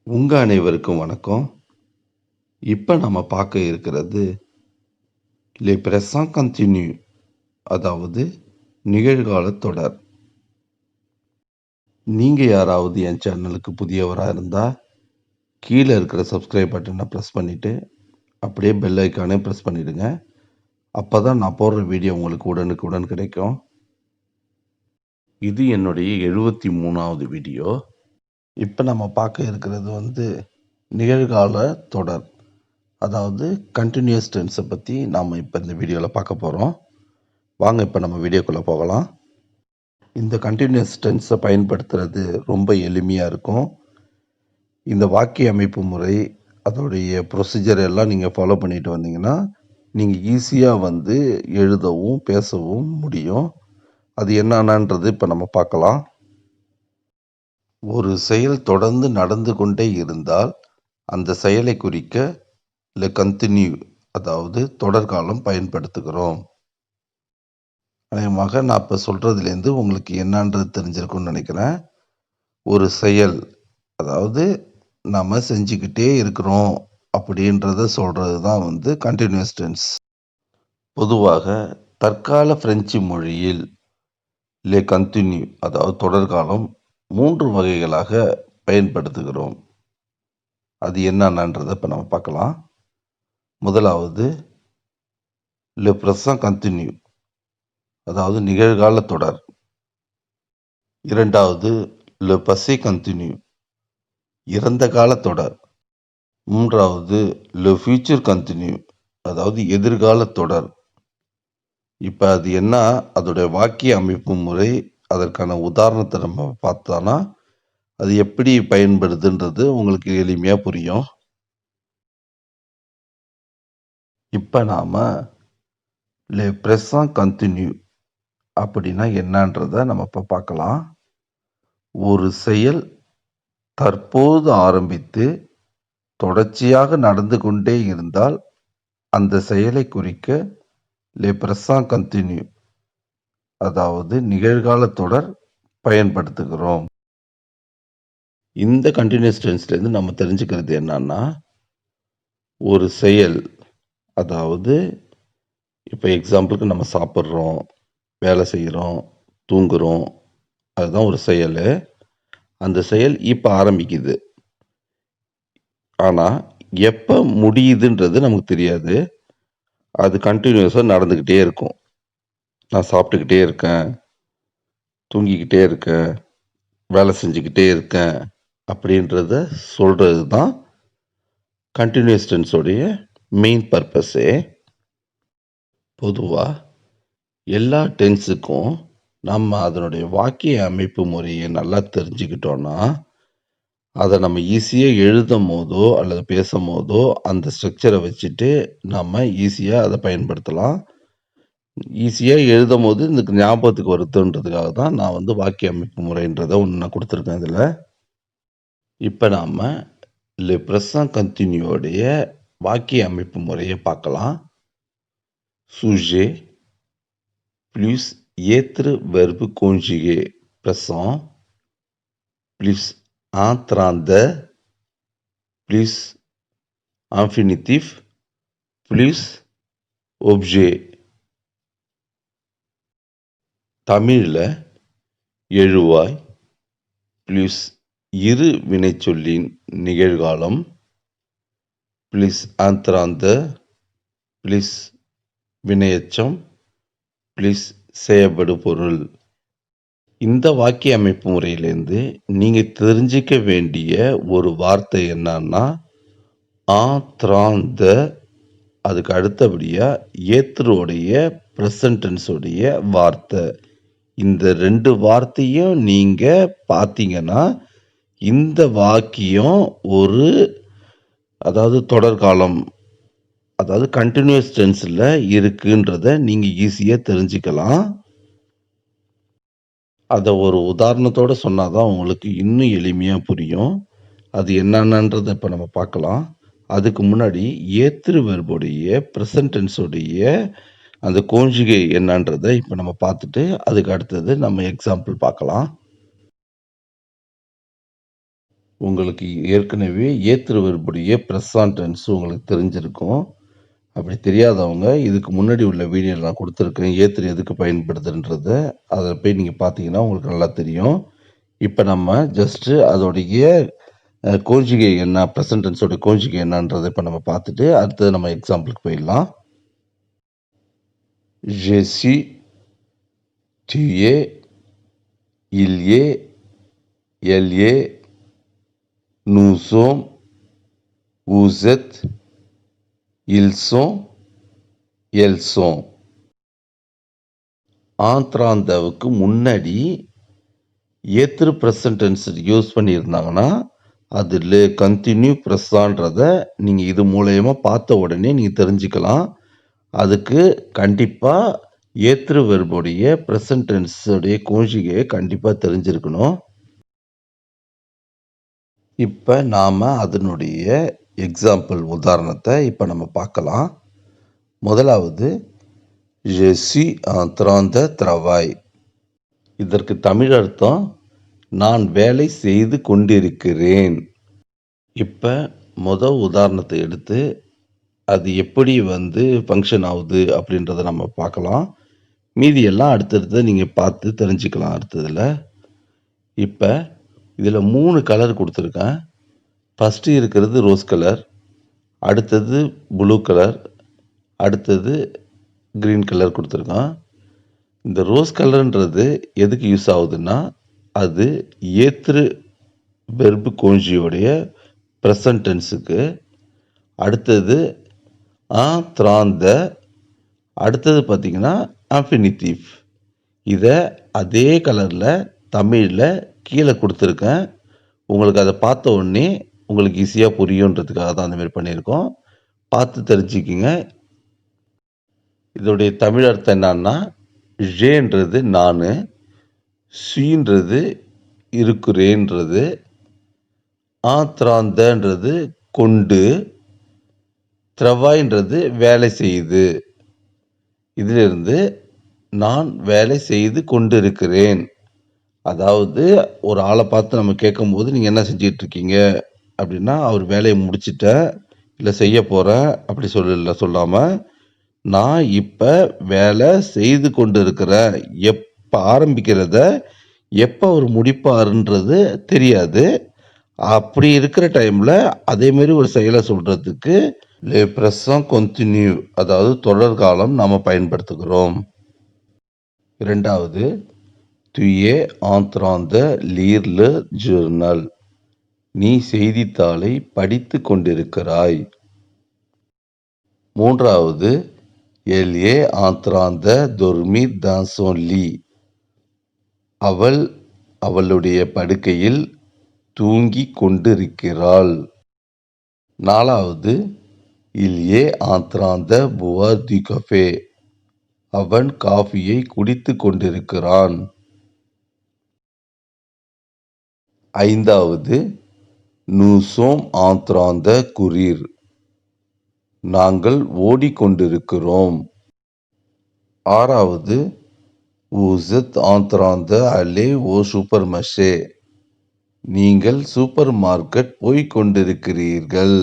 உங்க அனைவருக்கும் வணக்கம். இப்ப நம்ம பார்க்க இருக்கிறது "Les Présent Continu" அதாவது நிகழ்கால தொடர். நீங்க யாராவது என் சேனலுக்கு புதியவரா இருந்தா, கீழ இருக்கிற சப்ஸ்கிரைப் பட்டன பிரஸ் பண்ணிட்டு, அப்படியே பெல் ஐகானையும் பிரஸ் பண்ணிடுங்க. அப்பதான் நான் போடுற வீடியோ உங்களுக்கு உடனுக்குடன் கிடைக்கும். இது என்னுடைய 73வது வீடியோ. இப்ப நம்ம பார்க்க இருக்கிறது நிகழ்கால தொடர். அதாவது கன்டினியூஸ் டென்ஸை பத்தி நாம இப்ப இந்த வீடியோல பார்க்க போறோம். வாங்க இப்போ நம்ம வீடியோக்குள்ளே போகலாம். இந்த கண்டினியூஸ் டென்ஸை பயன்படுத்துறது ரொம்ப எளிமையாக இருக்கும். இந்த வாக்கிய அமைப்பு முறை, அதோடைய ப்ரொசீஜர் எல்லாம் நீங்கள் ஃபாலோ பண்ணிட்டு வந்தீங்கன்னா, நீங்கள் ஈஸியாக எழுதவும் பேசவும் முடியும். அது என்னென்னன்றது இப்போ நம்ம பார்க்கலாம். ஒரு செயல் தொடர்ந்து நடந்து கொண்டே இருந்தால், அந்த செயலை குறிக்க "le continue" அதாவது தொடர்காலம் பயன்படுத்துகிறோம். அநேகமாக நான் இப்போ சொல்கிறதுலேருந்து உங்களுக்கு என்னன்றது தெரிஞ்சிருக்கும்னு நினைக்கிறேன். ஒரு செயல், அதாவது நம்ம செஞ்சுக்கிட்டே இருக்கிறோம் அப்படின்றத சொல்கிறது தான் கண்டினியூஸ் டென்ஸ். பொதுவாக தற்கால பிரெஞ்சு மொழியில் "le continue" அதாவது தொடர்காலம் 3 வகைகளாக பயன்படுத்துகிறோம். அது என்னென்னன்றதை இப்போ நம்ம பார்க்கலாம். முதலாவது "le présent continu" அதாவது நிகழ்கால தொடர். இரண்டாவது "le passé continu" இறந்த கால தொடர். மூன்றாவது "le futur continu" அதாவது எதிர்கால தொடர். இப்போ அது என்ன, அதோடைய வாக்கிய அமைப்பு முறை, அதற்கான உதாரணத்தை நம்ம பார்த்தோன்னா, அது எப்படி பயன்படுதுன்றது உங்களுக்கு எளிமையாக புரியும். இப்போ நாம "le présent continu" அப்படின்னா என்னன்றதை நம்ம இப்போ பார்க்கலாம். ஒரு செயல் தற்போது ஆரம்பித்து தொடர்ச்சியாக நடந்து கொண்டே இருந்தால், அந்த செயலை குறிக்க "le présent continu" அதாவது நிகழ்கால தொடர் பயன்படுத்துகிறோம். இந்த கண்டினியூஸ் டென்ஸ்லேருந்து நம்ம தெரிஞ்சுக்கிறது என்னன்னா, ஒரு செயல், அதாவது இப்போ எக்ஸாம்பிளுக்கு நம்ம சாப்பிட்றோம், வேலை செய்கிறோம், தூங்குறோம், அதுதான் ஒரு செயல். அந்த செயல் இப்போ ஆரம்பிக்குது. ஆனால் எப்போ முடியுதுன்றது நமக்கு தெரியாது. அது கண்டினியூஸாக நடந்துக்கிட்டே இருக்கும். நான் சாப்பிட்டுக்கிட்டே இருக்கேன், தூங்கிக்கிட்டே இருக்கேன், வேலை செஞ்சுக்கிட்டே இருக்கேன் அப்படின்றத சொல்கிறது தான் கண்டினியூஸ் டென்ஸோடைய மெயின் பர்பஸே. பொதுவாக எல்லா டென்ஸுக்கும் நம்ம அதனுடைய வாக்கிய அமைப்பு முறையை நல்லா தெரிஞ்சுக்கிட்டோன்னா, அதை நம்ம ஈஸியாக எழுதும் போதோ அல்லது பேசும் போதோ அந்த ஸ்ட்ரக்சரை வச்சுட்டு நம்ம ஈஸியாக அதை பயன்படுத்தலாம். ஈஸியாக எழுதும் போது இந்த ஞாபகத்துக்கு வருதுன்றதுக்காக தான் நான் வாக்கிய அமைப்பு முறைன்றதை ஒன்று நான் கொடுத்துருக்கேன் இதில். இப்போ நாம் "le présent continu"டைய வாக்கிய அமைப்பு முறையை பார்க்கலாம். sujet plus être verbe conjugué présent plus en train de plus infinitif plus objet. தமிழில் எழுவாய் ப்ளஸ் இரு வினைச்சொல்லின் நிகழ்காலம் ப்ளஸ் ஆந்திராந்த ப்ளஸ் வினையச்சம் ப்ளஸ் செய்யப்படு பொருள். இந்த வாக்கிய அமைப்பு முறையிலேருந்து நீங்கள் தெரிஞ்சிக்க வேண்டிய ஒரு வார்த்தை என்னன்னா ஆந்திராந்த, அதுக்கு அடுத்தபடியாக ஏத்துருடைய ப்ரெசன்ட் டென்ஸுடைய வார்த்தை. இந்த 2 வார்த்தையும் நீங்கள் பார்த்தீங்கன்னா, இந்த வாக்கியம் அதாவது தொடர்காலம், அதாவது கண்டினியூஸ் டென்ஸில் இருக்குன்றத நீங்கள் ஈஸியாக தெரிஞ்சுக்கலாம். அதை ஒரு உதாரணத்தோடு சொன்னால் தான் உங்களுக்கு இன்னும் எளிமையாக புரியும். அது என்னென்னன்றதை இப்போ நம்ம பார்க்கலாம். அதுக்கு முன்னாடி ஏத்திரு வெர்புடைய ப்ரெசன்ட் டென்ஸுடைய அந்த கோஞ்சுகே என்னன்றதை இப்போ நம்ம பார்த்துட்டு அதுக்கு அடுத்தது நம்ம எக்ஸாம்பிள் பார்க்கலாம். உங்களுக்கு ஏற்கனவே ஏத்துரு வெர்புடைய ப்ரெசன்ட் டென்ஸ் உங்களுக்கு தெரிஞ்சிருக்கும். அப்படி தெரியாதவங்க இதுக்கு முன்னாடி உள்ள வீடியோல நான் குடுத்துருக்கேன். ஏத்துரு எதுக்கு பயன்படுதுன்றத. அத போய் நீங்க பார்த்தீங்கன்னா உங்களுக்கு நல்லா தெரியும். இப்ப நம்ம ஜஸ்ட் அதோடைய கோஞ்சுகே என்ன, ப்ரெசன்ட் டென்ஸோட கோஞ்சுகே என்னன்றத இப்ப நம்ம பார்த்துட்டு, அடுத்தது நம்ம எக்ஸாம்பிளுக்கு போயிடலாம். Je suis, tu es, il y est, elle y est, nous sommes, vous êtes, ils sont, elles sont. ஆந்த்ராந்தவுக்கு முன்னாடி ஏத்துரு ப்ரெசன்ட் டென்ஸ் யூஸ் பண்ணியிருந்தாங்கன்னா, அது கன்டின்யூ ப்ரெஸ்ஸான்றத நீங்க இது மூலியமா பார்த்த உடனே நீங்க தெரிஞ்சுக்கலாம். அதுக்கு கண்டிப்பா ஏத்துரு வெர்புடைய ப்ரெசன்ட் டென்ஸ் உடைய கோஞ்சுகே கண்டிப்பா தெரிஞ்சிருக்கணும். இப்ப நாம அதனுடைய எக்ஸாம்பிள் உதாரணத்த இப்ப நம்ம பார்க்கலாம். முதலாவது Je suis en train de travail. இதற்கு தமிழ் அர்த்தம் நான் வேலை செய்து கொண்டிருக்கிறேன். இப்ப உதாரணத்தை எடுத்து அது எப்படி ஃபங்க்ஷன் ஆகுது அப்படின்றத நம்ம பார்க்கலாம். மீதி எல்லாம் அடுத்தடுத்து நீங்க பார்த்து தெரிஞ்சுக்கலாம் அடுத்ததுல. இப்ப இதுல 3 கலர் குடுத்துருக்கேன். ஃபர்ஸ்ட் இருக்கிறது ரோஸ் கலர், அடுத்தது ப்ளூ கலர், அடுத்தது கிரீன் கலர் குடுத்துருக்கான். இந்த ரோஸ் கலர்ன்றது எதுக்கு யூஸ் ஆகுதுன்னா, அது ஏத்துரு வெர்ப் கோஞ்சியோடைய ப்ரெசன்ட் டென்ஸுக்கு. அடுத்தது திராந்த, அடுத்தது பார்த்தீங்கன்னா இன்ஃபினிட்டிவ். இத அதே கலர்ல தமிழ்ல கீழ குடுத்துருக்கேன். உங்களுக்கு அத பார்த்த உடனே உங்களுக்கு ஈஸியா புரியுன்றதுக்காக தான் அந்த மாரி பண்ணியிருக்கோம். பார்த்து தெரிஞ்சுக்கங்க. இதோடைய தமிழ் அர்த்தம் என்னான்னா, ழேன்றது நானு, ஷீன்றது இருக்கிறேன்றது, திராந்தன்றது கொண்டு, த்ரவாய்ன்றது வேலை செய்யுது. இதிலிருந்து நான் வேலை செய்து கொண்டிருக்கிறேன். அதாவது ஒரு ஆள பார்த்து நம்ம கேட்கும்போது, நீங்க என்ன செஞ்சுட்டு இருக்கீங்க? அப்படின்னா, அவர் வேலைய முடிச்சுட்டேன், இல்ல செய்ய போறேன் அப்படி சொல்லாம, நான் இப்ப வேலை செய்து கொண்டிருக்கிறேன். எப்ப ஆரம்பிக்கிறத, எப்ப அவர் முடிப்பாருன்றது தெரியாது. அப்படி இருக்கிற டைம்ல அதே மாரி ஒரு செயல சொல்றதுக்கு le présent continu அதாவது தொடர்காலம் நாம பயன்படுத்துகிறோம். 2வது tu es en train de lire le journal. நீ செய்தித்தாளை படித்துக் கொண்டிருக்கிறாய். 3வது elle est en train de dormir dans son lit. அவள் அவளுடைய படுக்கையில் தூங்கிக் கொண்டிருக்கிறாள். 4வது il est en train de boire du café. அவன் காஃபியை குடித்துக் கொண்டிருக்கிறான். 5வது nous sommes en train de courir. நாங்கள் ஓடிக்கொண்டிருக்கிறோம். 6வது vous êtes en train d'aller au supermarché. நீங்கள் சூப்பர் மார்க்கெட் போய்க் கொண்டிருக்கிறீர்கள்.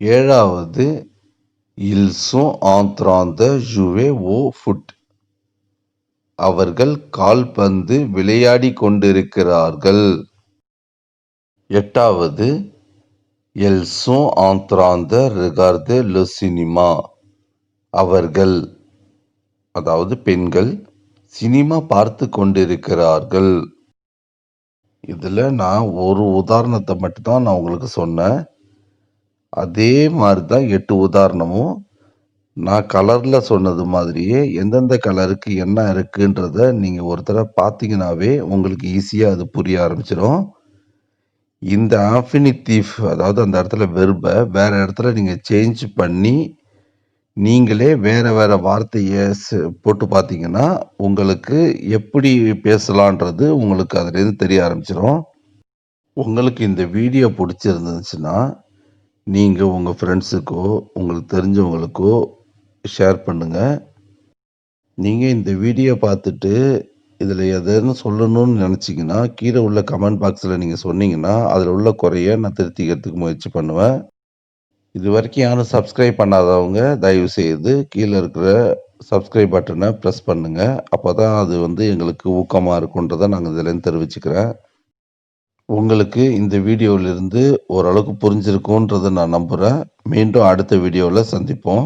7வது ils sont en train de jouer au foot. அவர்கள் கால்பந்து விளையாடிக் கொண்டிருக்கிறார்கள். 8வது elles sont en train de regarder le cinéma. அவர்கள் அதாவது பெண்கள் சினிமா பார்த்து கொண்டிருக்கிறார்கள். இதுல நான் ஒரு உதாரணத்தை மட்டும் தான் நான் உங்களுக்கு சொன்னேன். அதே மாதிரி தான் 8 உதாரணமும் நான் கலர்ல சொன்னது மாதிரியே எந்தெந்த கலருக்கு என்ன இருக்குன்றத நீங்க ஒரு தடவ பார்த்தீங்கன்னாவே உங்களுக்கு ஈஸியா அது புரிய ஆரம்பிச்சிடும். இந்த இன்ஃபினிட்டிவ் அதாவது அந்த இடத்துல வெர்ப வேற இடத்துல நீங்க சேஞ்ச் பண்ணி நீங்களே வேற வேற வார்த்தைய போட்டு பார்த்தீங்கன்னா, உங்களுக்கு எப்படி பேசலான்றது உங்களுக்கு அதுலேருந்து தெரிய ஆரம்பிச்சிடும். உங்களுக்கு இந்த வீடியோ புடிச்சிருந்துச்சுன்னா, நீங்க உங்க ஃப்ரெண்ட்ஸுக்கோ, உங்களுக்கு தெரிஞ்சவங்களுக்கோ ஷேர் பண்ணுங்க. நீங்க இந்த வீடியோ பார்த்துட்டு, இதில எதுன்னு சொல்லணும்னு நெனச்சீங்கன்னா, கீழ உள்ள கமெண்ட் பாக்ஸ்ல நீங்க சொன்னீங்கன்னா, அதில உள்ள குறைய நான் திருத்திக்கிறதுக்கு முயற்சி பண்ணுவேன். இதுவரைக்கும் யாரும் சப்ஸ்கிரைப் பண்ணாதவங்க, தயவுசெய்து கீழ இருக்கிற சப்ஸ்கிரைப் பட்டன பிரஸ் பண்ணுங்க. அப்பதான் அது வந்து எங்களுக்கு ஊக்கமா இருக்குன்றத நாங்க இதுலேருந்து தெரிவிச்சுக்கிறேன். உங்களுக்கு இந்த வீடியோவிலிருந்து ஓரளவுக்கு புரிஞ்சிருக்கும்ன்றத நான் நம்புறேன். மீண்டும் அடுத்த வீடியோல சந்திப்போம்.